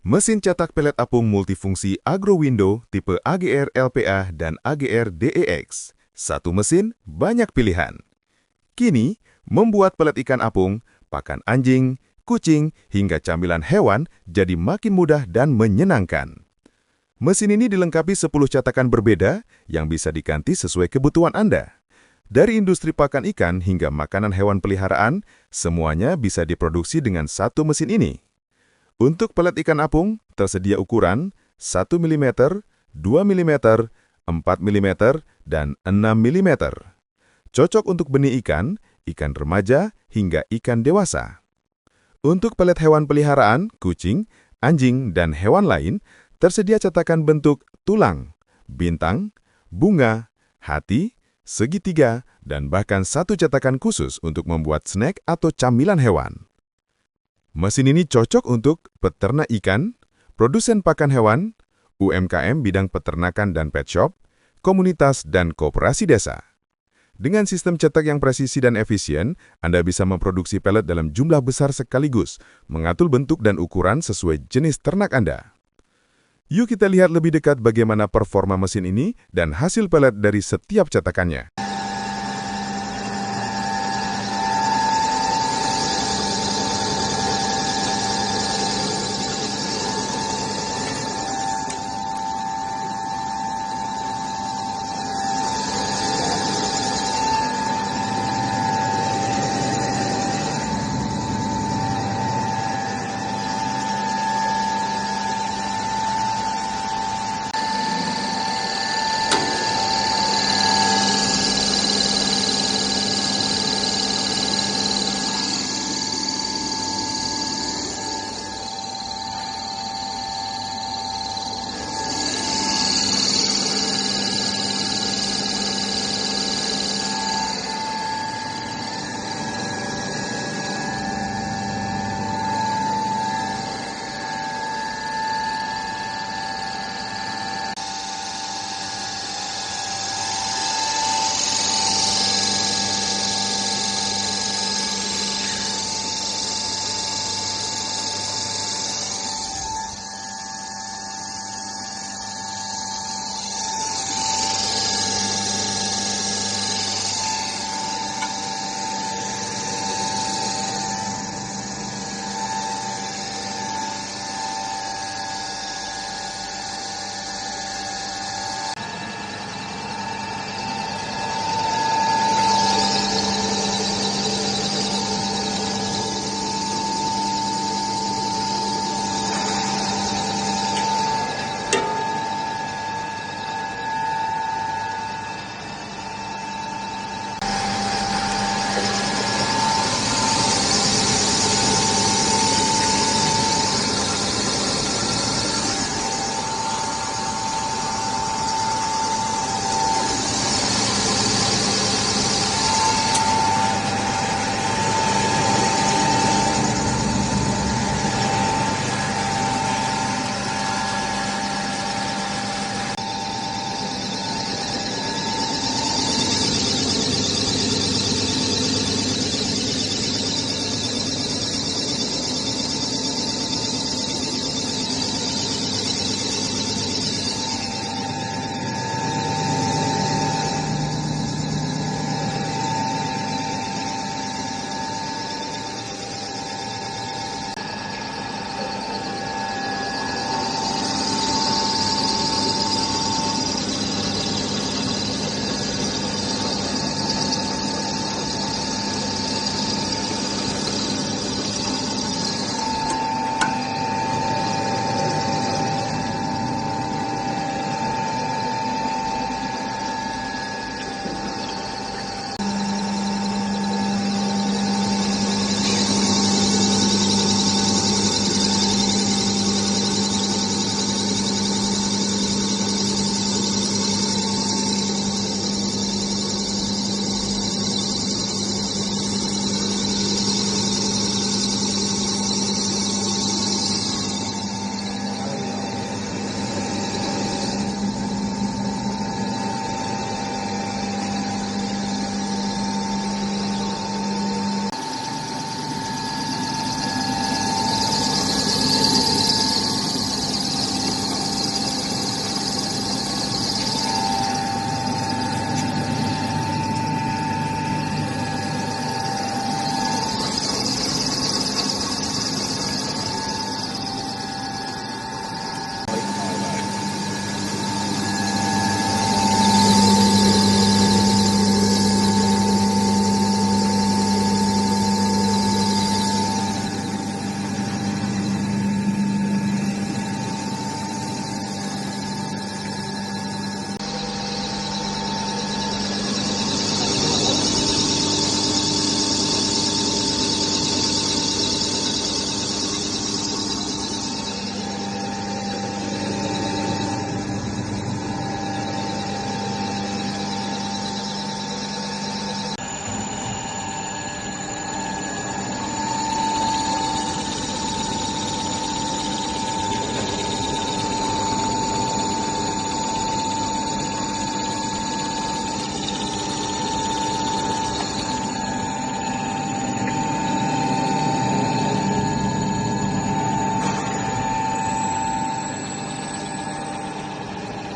Mesin cetak pelet apung multifungsi Agrowindo tipe AGR-LPA dan AGR-DEX. Satu mesin, banyak pilihan. Kini, membuat pelet ikan apung, pakan anjing, kucing, hingga camilan hewan jadi makin mudah dan menyenangkan. Mesin ini dilengkapi 10 cetakan berbeda yang bisa diganti sesuai kebutuhan Anda. Dari industri pakan ikan hingga makanan hewan peliharaan, semuanya bisa diproduksi dengan satu mesin ini. Untuk pelet ikan apung, tersedia ukuran 1 mm, 2 mm, 4 mm, dan 6 mm. Cocok untuk benih ikan, ikan remaja, hingga ikan dewasa. Untuk pelet hewan peliharaan, kucing, anjing, dan hewan lain, tersedia cetakan bentuk tulang, bintang, bunga, hati, segitiga, dan bahkan satu cetakan khusus untuk membuat snack atau camilan hewan. Mesin ini cocok untuk peternak ikan, produsen pakan hewan, UMKM bidang peternakan dan pet shop, komunitas, dan koperasi desa. Dengan sistem cetak yang presisi dan efisien, Anda bisa memproduksi pelet dalam jumlah besar sekaligus, mengatur bentuk dan ukuran sesuai jenis ternak Anda. Yuk kita lihat lebih dekat bagaimana performa mesin ini dan hasil pelet dari setiap cetakannya.